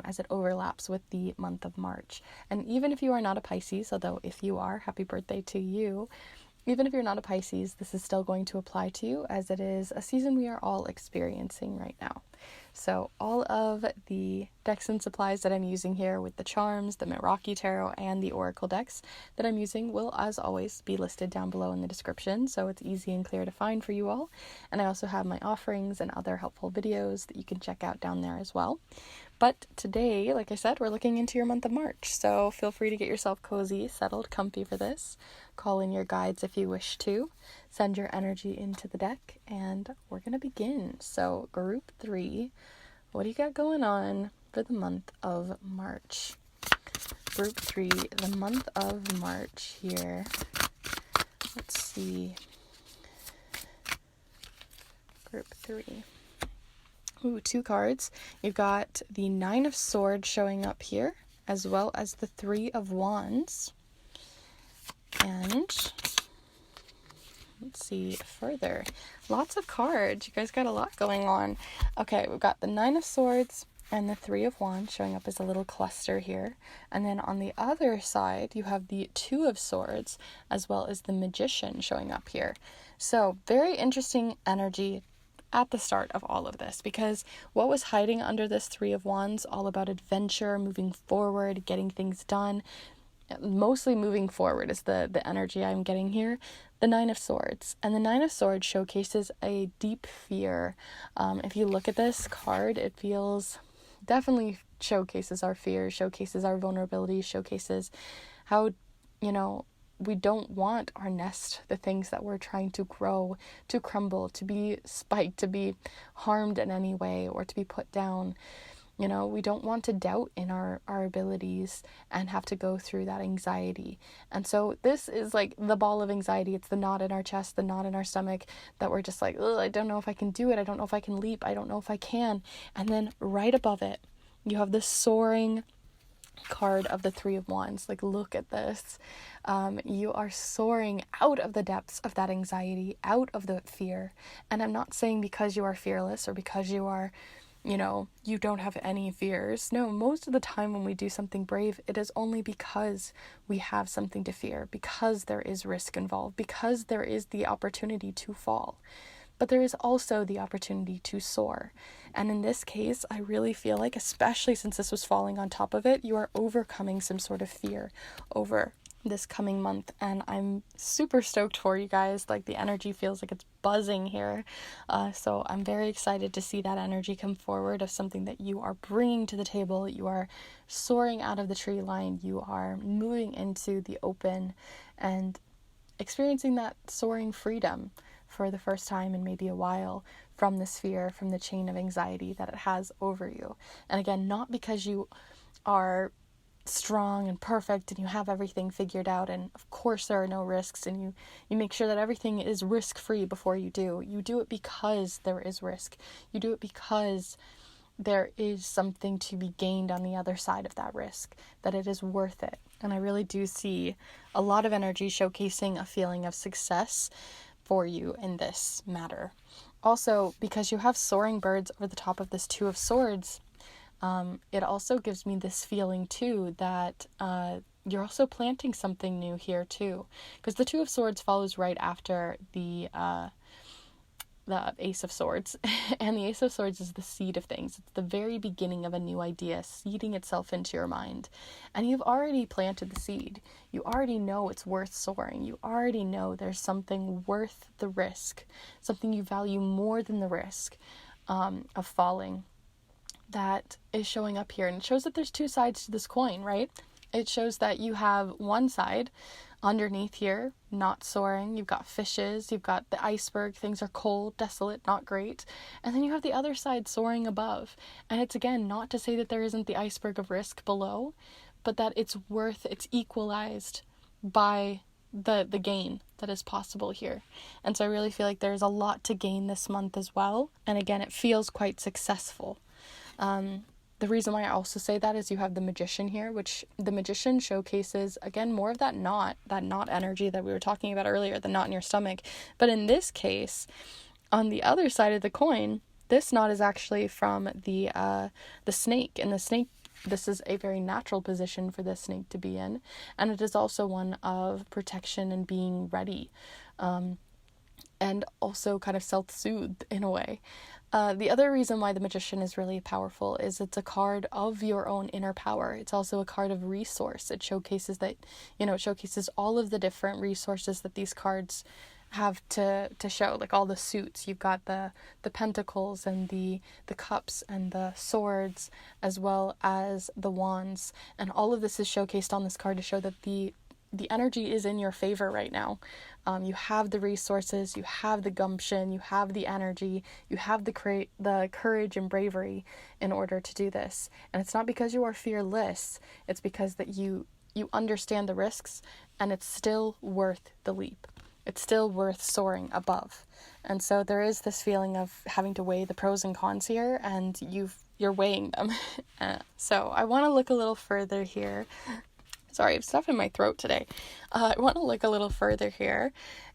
as it overlaps with the month of March. And even if you are not a Pisces, although if you are, happy birthday to you, even if you're not a Pisces, this is still going to apply to you, as it is a season we are all experiencing right now. So all of the decks and supplies that I'm using here with the charms, the Meraki Tarot, and the Oracle decks that I'm using will, as always, be listed down below in the description, so it's easy and clear to find for you all. And I also have my offerings and other helpful videos that you can check out down there as well. But today, like I said, we're looking into your month of March, so feel free to get yourself cozy, settled, comfy for this. Call in your guides if you wish to. Send your energy into the deck, and we're going to begin. So, group 3, what do you got going on for the month of March? Group 3, the month of March here. Let's see. Group 3. Ooh, 2 cards. You've got the 9 of Swords showing up here, as well as the 3 of Wands. And let's see further. Lots of cards. You guys got a lot going on. Okay, we've got the 9 of Swords and the 3 of Wands showing up as a little cluster here. And then on the other side, you have the 2 of Swords, as well as the Magician showing up here. So, very interesting energy at the start of all of this, because what was hiding under this 3 of Wands, all about adventure, moving forward, getting things done, mostly moving forward is the energy I'm getting here. The 9 of Swords, and the 9 of Swords showcases a deep fear. If you look at this card, it feels definitely showcases our fear, showcases our vulnerability, showcases how, we don't want our nest, the things that we're trying to grow, to crumble, to be spiked, to be harmed in any way, or to be put down. We don't want to doubt in our abilities and have to go through that anxiety. And so this is like the ball of anxiety. It's the knot in our chest, the knot in our stomach, that we're just like, I don't know if I can do it. I don't know if I can leap. I don't know if I can. And then right above it, you have this soaring card of the 3 of Wands. Like, look at this. You are soaring out of the depths of that anxiety, out of the fear. And I'm not saying because you are fearless or because you are, you don't have any fears. No, most of the time when we do something brave, it is only because we have something to fear, because there is risk involved, because there is the opportunity to fall. But there is also the opportunity to soar. And in this case, I really feel like, especially since this was falling on top of it, you are overcoming some sort of fear over this coming month. And I'm super stoked for you guys. Like, the energy feels like it's buzzing here. So I'm very excited to see that energy come forward of something that you are bringing to the table. You are soaring out of the tree line. You are moving into the open and experiencing that soaring freedom for the first time in maybe a while, from this fear, from the chain of anxiety that it has over you. And again, not because you are strong and perfect and you have everything figured out, and of course there are no risks, and you make sure that everything is risk-free before you do. You do it because there is risk. You do it because there is something to be gained on the other side of that risk, that it is worth it. And I really do see a lot of energy showcasing a feeling of success for you in this matter. Also, because you have soaring birds over the top of this 2 of Swords, it also gives me this feeling too that you're also planting something new here too, because the 2 of Swords follows right after the Ace of Swords, and the Ace of Swords is the seed of things. It's the very beginning of a new idea seeding itself into your mind, and you've already planted the seed. You already know it's worth soaring. You already know there's something worth the risk, something you value more than the risk of falling, that is showing up here. And it shows that there's 2 sides to this coin, right? It shows that you have one side underneath here, not soaring. You've got fishes, you've got the iceberg, things are cold, desolate, not great. And then you have the other side soaring above. And it's, again, not to say that there isn't the iceberg of risk below, but that it's equalized by the gain that is possible here. And so I really feel like there's a lot to gain this month as well. And again, it feels quite successful. The reason why I also say that is you have the Magician here, which the Magician showcases, again, more of that knot energy that we were talking about earlier, the knot in your stomach. But in this case, on the other side of the coin, this knot is actually from the snake. And the snake, this is a very natural position for the snake to be in. And it is also one of protection and being ready. And also kind of self-soothed in a way. The other reason why the Magician is really powerful is it's a card of your own inner power. It's also a card of resource. It showcases that, it showcases all of the different resources that these cards have to show, like all the suits. You've got the pentacles and the cups and the swords, as well as the wands. And all of this is showcased on this card to show that the energy is in your favor right now. You have the resources, you have the gumption, you have the energy, you have the courage and bravery in order to do this. And it's not because you are fearless, it's because that you understand the risks, and it's still worth the leap. It's still worth soaring above. And so there is this feeling of having to weigh the pros and cons here, and you're weighing them. So I want to look a little further here. Sorry, I have stuff in my throat today. I want to look a little further here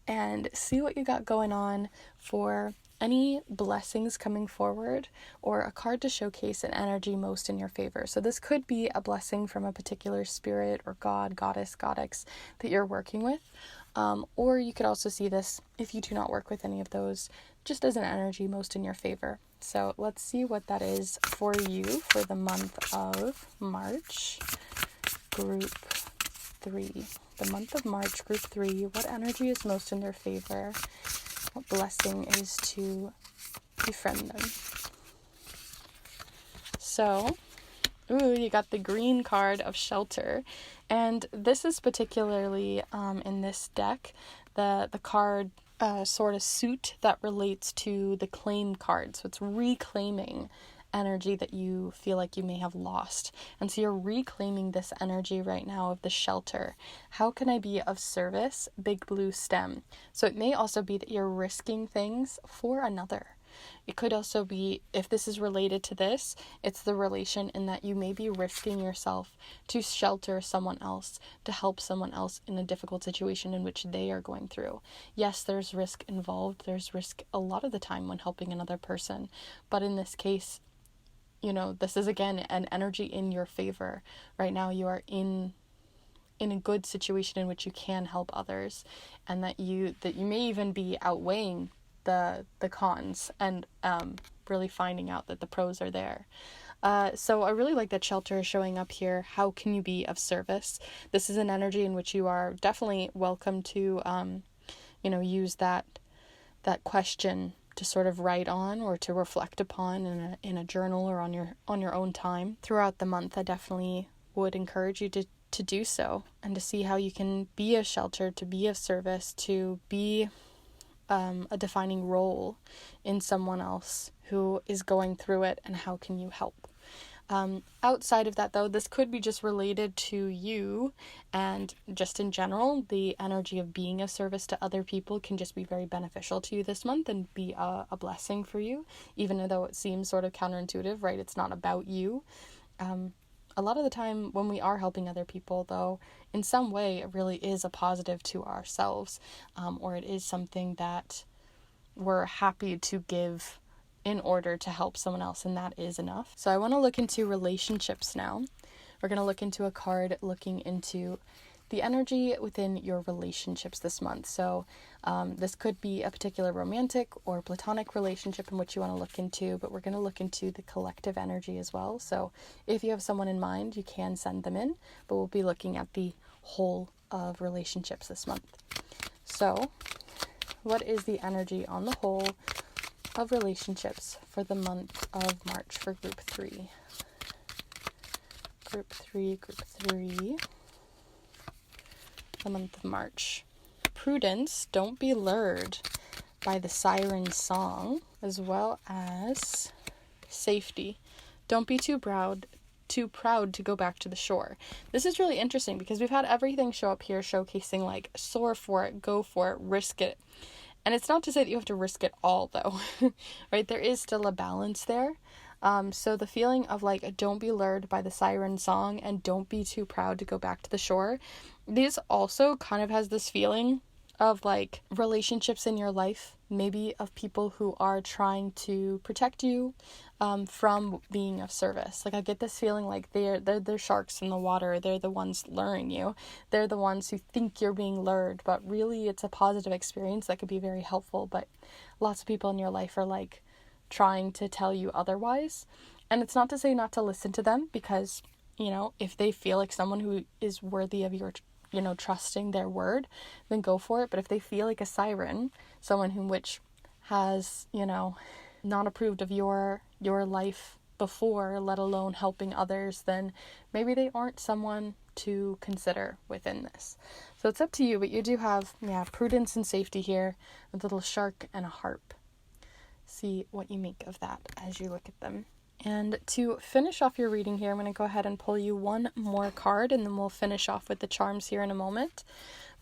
and see what you got going on for any blessings coming forward, or a card to showcase an energy most in your favor. So this could be a blessing from a particular spirit or god, goddess, goddess that you're working with. Or you could also see this, if you do not work with any of those, just as an energy most in your favor. So let's see what that is for you for the month of March. Group 3. The month of March, Group 3. What energy is most in their favor? What blessing is to befriend them? So, you got the green card of Shelter. And this is particularly in this deck, the card sort of suit that relates to the claim card. So it's reclaiming energy that you feel like you may have lost. And so you're reclaiming this energy right now of the Shelter. How can I be of service? Big blue stem. So it may also be that you're risking things for another. It could also be, if this is related to this, it's the relation in that you may be risking yourself to shelter someone else, to help someone else in a difficult situation in which they are going through. Yes, there's risk involved. There's risk a lot of the time when helping another person. But in this case, this is again an energy in your favor. Right now you are in a good situation in which you can help others, and that you may even be outweighing the cons and really finding out that the pros are there. So I really like that Shelter is showing up here. How can you be of service? This is an energy in which you are definitely welcome to use that question to sort of write on or to reflect upon in a journal or on your own time throughout the month. I definitely would encourage you to do so, and to see how you can be a shelter, to be of service, to be a defining role in someone else who is going through it, and how can you help. Outside of that, though, this could be just related to you, and just in general, the energy of being of service to other people can just be very beneficial to you this month and be a blessing for you, even though it seems sort of counterintuitive, right? It's not about you. A lot of the time when we are helping other people, though, in some way, it really is a positive to ourselves, or it is something that we're happy to give in order to help someone else, and that is enough. So I want to look into relationships now. We're going to look into a card looking into the energy within your relationships this month. So this could be a particular romantic or platonic relationship in which you want to look into, but we're going to look into the collective energy as well. So if you have someone in mind, you can send them in, but we'll be looking at the whole of relationships this month. So what is the energy on the whole of relationships for the month of March for Group 3? Group 3, the month of March. Prudence, don't be lured by the siren song, as well as safety. Don't be too proud too proud to go back to the shore. This is really interesting because we've had everything show up here showcasing like soar for it, go for it, risk it. And it's not to say that you have to risk it all though, right? There is still a balance there. So the feeling of like, don't be lured by the siren song and don't be too proud to go back to the shore. This also kind of has this feeling of like relationships in your life, maybe of people who are trying to protect you from being of service. Like I get this feeling like they're sharks in the water. They're the ones luring you. They're the ones who think you're being lured, but really it's a positive experience that could be very helpful. But lots of people in your life are like trying to tell you otherwise. And it's not to say not to listen to them, because, you know, if they feel like someone who is worthy of your, you know, trusting their word, then go for it. But if they feel like a siren, someone which has, you know, not approved of your life before, let alone helping others, then maybe they aren't someone to consider within this. So it's up to you, but you do have, prudence and safety here, a little shark and a harp. See what you make of that as you look at them. And to finish off your reading here, I'm going to go ahead and pull you one more card, and then we'll finish off with the charms here in a moment.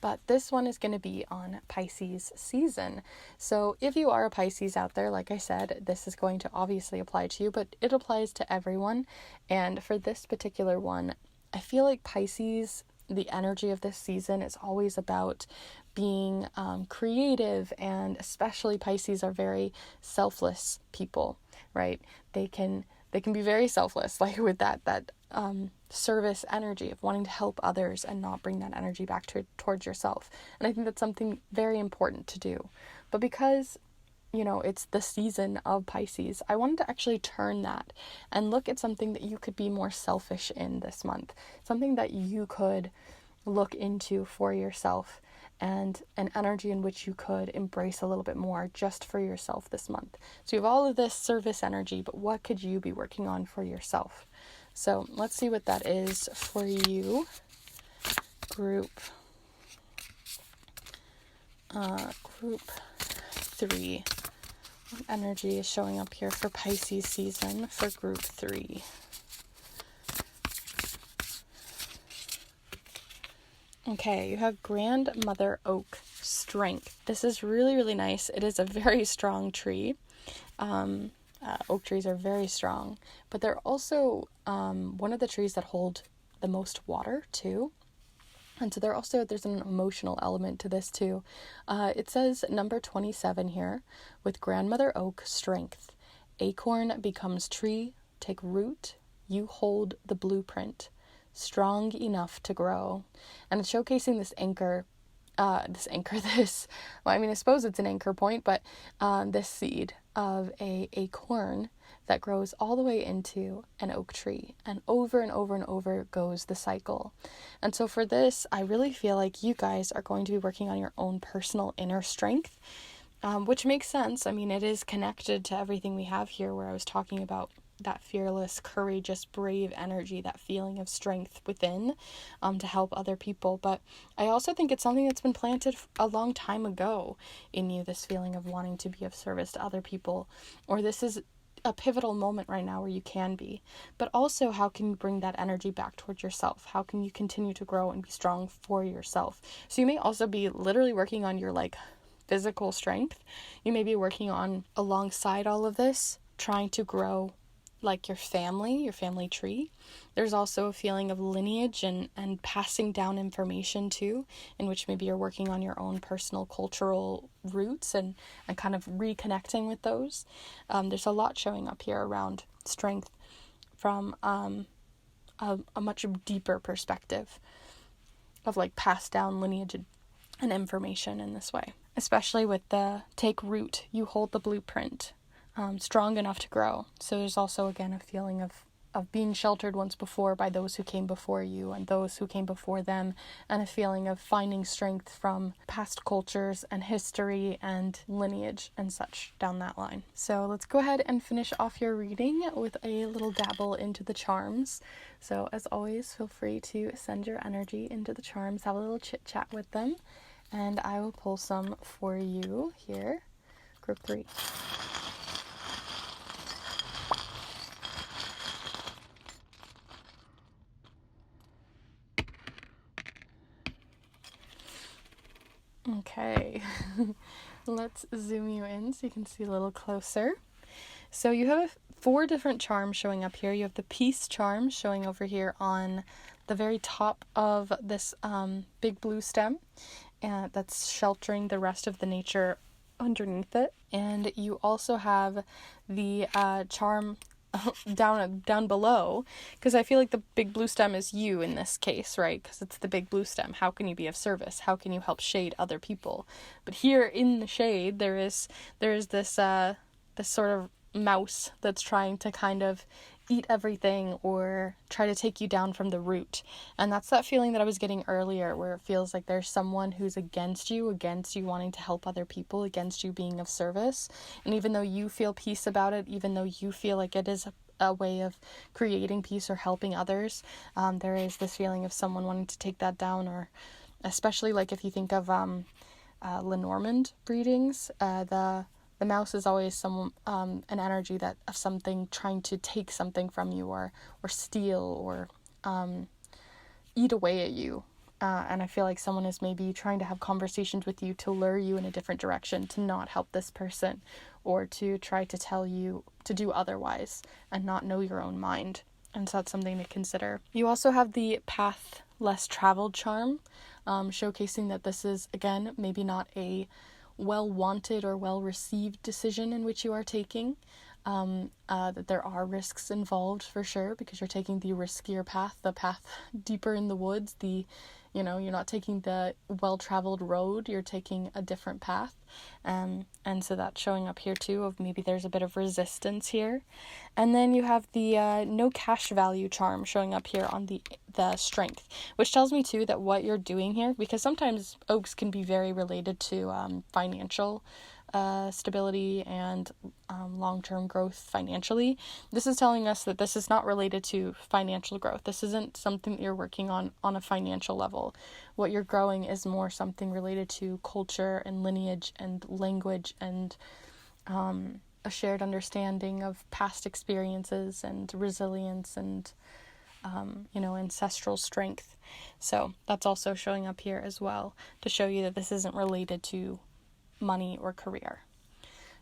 But this one is going to be on Pisces season. So if you are a Pisces out there, like I said, this is going to obviously apply to you, but it applies to everyone. And for this particular one, I feel like Pisces, the energy of this season is always about being creative, and especially Pisces are very selfless people, right? They can be very selfless, like with that service energy of wanting to help others and not bring that energy back towards yourself. And I think that's something very important to do. But because, you know, it's the season of Pisces, I wanted to actually turn that and look at something that you could be more selfish in this month, something that you could look into for yourself, and an energy in which you could embrace a little bit more just for yourself this month. So you have all of this service energy, but what could you be working on for yourself? So let's see what that is for you. Group 3. What energy is showing up here for Pisces season for group 3? Okay, you have Grandmother Oak, Strength. This is really, really nice. It is a very strong tree. Oak trees are very strong, but they're also one of the trees that hold the most water too. And so there's an emotional element to this too. It says number 27 here, with Grandmother Oak, Strength. Acorn becomes tree, take root, you hold the blueprint. Strong enough to grow. And it's showcasing this I suppose it's an anchor point, but this seed of a acorn that grows all the way into an oak tree, and over and over and over goes the cycle. And so for this, I really feel like you guys are going to be working on your own personal inner strength, which makes sense. I mean, it is connected to everything we have here, where I was talking about that fearless, courageous, brave energy, that feeling of strength within, to help other people. But I also think it's something that's been planted a long time ago in you, this feeling of wanting to be of service to other people, or this is a pivotal moment right now where you can be. But also, how can you bring that energy back towards yourself? How can you continue to grow and be strong for yourself? So you may also be literally working on your physical strength. You may be working on, alongside all of this, trying to grow your family tree. There's also a feeling of lineage and passing down information too, in which maybe you're working on your own personal cultural roots and kind of reconnecting with those. There's a lot showing up here around strength from a much deeper perspective of passed down lineage and information in this way, especially with the take root, you hold the blueprint. Strong enough to grow. So there's also, again, a feeling of being sheltered once before by those who came before you and those who came before them, and a feeling of finding strength from past cultures and history and lineage and such down that line. So let's go ahead and finish off your reading with a little dabble into the charms. So as always, feel free to send your energy into the charms, have a little chit chat with them, and I will pull some for you here. Group 3. Okay, let's zoom you in so you can see a little closer. So you have 4 different charms showing up here. You have the peace charm showing over here on the very top of this big blue stem, and that's sheltering the rest of the nature underneath it. And you also have the charm down below, because I feel like the big blue stem is you in this case, right? Because it's the big blue stem. How can you be of service? How can you help shade other people? But here in the shade, there is this sort of mouse that's trying to kind of eat everything or try to take you down from the root. And that's that feeling that I was getting earlier, where it feels like there's someone who's against you wanting to help other people, against you being of service. And even though you feel peace about it, even though you feel like it is a way of creating peace or helping others, there is this feeling of someone wanting to take that down. Or especially like if you think of Lenormand readings, the mouse is always an energy that of something trying to take something from you or steal or eat away at you. And I feel like someone is maybe trying to have conversations with you to lure you in a different direction, to not help this person, or to try to tell you to do otherwise and not know your own mind. And so that's something to consider. You also have the path less traveled charm, showcasing that this is, again, maybe not a well-wanted or well-received decision in which you are taking, that there are risks involved for sure, because you're taking the riskier path, the path deeper in the woods, you're not taking the well-traveled road, you're taking a different path. And so that's showing up here too, of maybe there's a bit of resistance here. And then you have the no cash value charm showing up here on the strength, which tells me too that what you're doing here, because sometimes oaks can be very related to financial stability and long-term growth financially. This is telling us that this is not related to financial growth. This isn't something that you're working on a financial level. What you're growing is more something related to culture and lineage and language and a shared understanding of past experiences and resilience and ancestral strength. So that's also showing up here as well, to show you that this isn't related to money or career.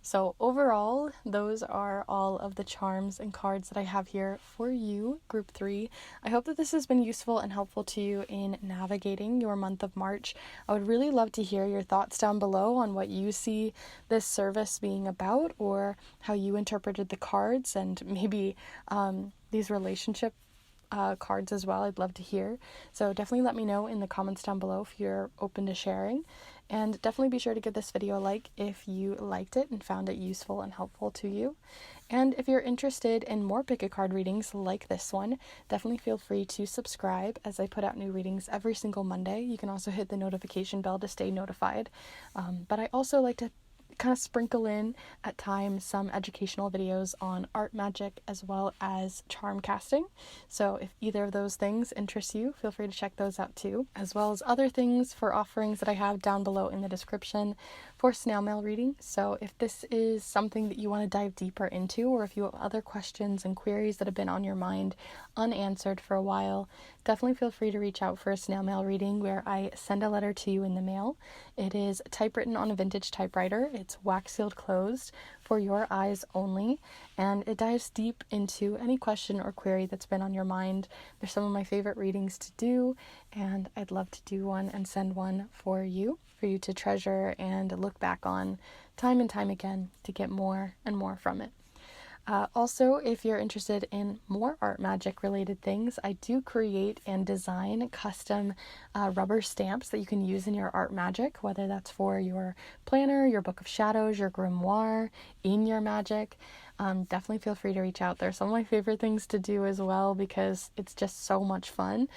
So overall, those are all of the charms and cards that I have here for you, Group 3. I hope that this has been useful and helpful to you in navigating your month of March. I would really love to hear your thoughts down below on what you see this service being about, or how you interpreted the cards, and maybe these relationship cards as well. I'd love to hear. So definitely let me know in the comments down below if you're open to sharing. And definitely be sure to give this video a like if you liked it and found it useful and helpful to you. And if you're interested in more pick a card readings like this one, definitely feel free to subscribe, as I put out new readings every single Monday. You can also hit the notification bell to stay notified. But I also like to kind of sprinkle in at times some educational videos on art magic as well as charm casting. So if either of those things interest you, feel free to check those out too, as well as other things for offerings that I have down below in the description for snail mail reading. So if this is something that you want to dive deeper into, or if you have other questions and queries that have been on your mind unanswered for a while, definitely feel free to reach out for a snail mail reading where I send a letter to you in the mail. It is typewritten on a vintage typewriter. It's wax sealed closed for your eyes only, and it dives deep into any question or query that's been on your mind. They're some of my favorite readings to do, and I'd love to do one and send one for you to treasure and look back on time and time again to get more and more from it. Also, if you're interested in more art magic related things, I do create and design custom rubber stamps that you can use in your art magic, whether that's for your planner, your book of shadows, your grimoire, in your magic. Definitely feel free to reach out. They're some of my favorite things to do as well, because it's just so much fun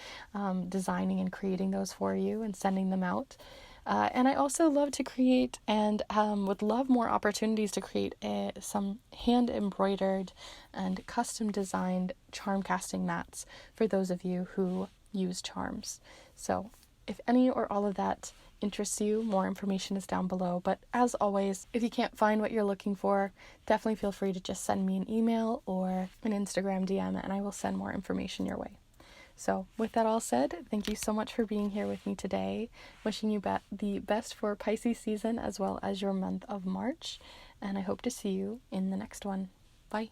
designing and creating those for you and sending them out. And I also love to create and would love more opportunities to create some hand embroidered and custom designed charm casting mats for those of you who use charms. So if any or all of that interests you, more information is down below. But as always, if you can't find what you're looking for, definitely feel free to just send me an email or an Instagram DM, and I will send more information your way. So with that all said, thank you so much for being here with me today. Wishing you the best for Pisces season as well as your month of March. And I hope to see you in the next one. Bye.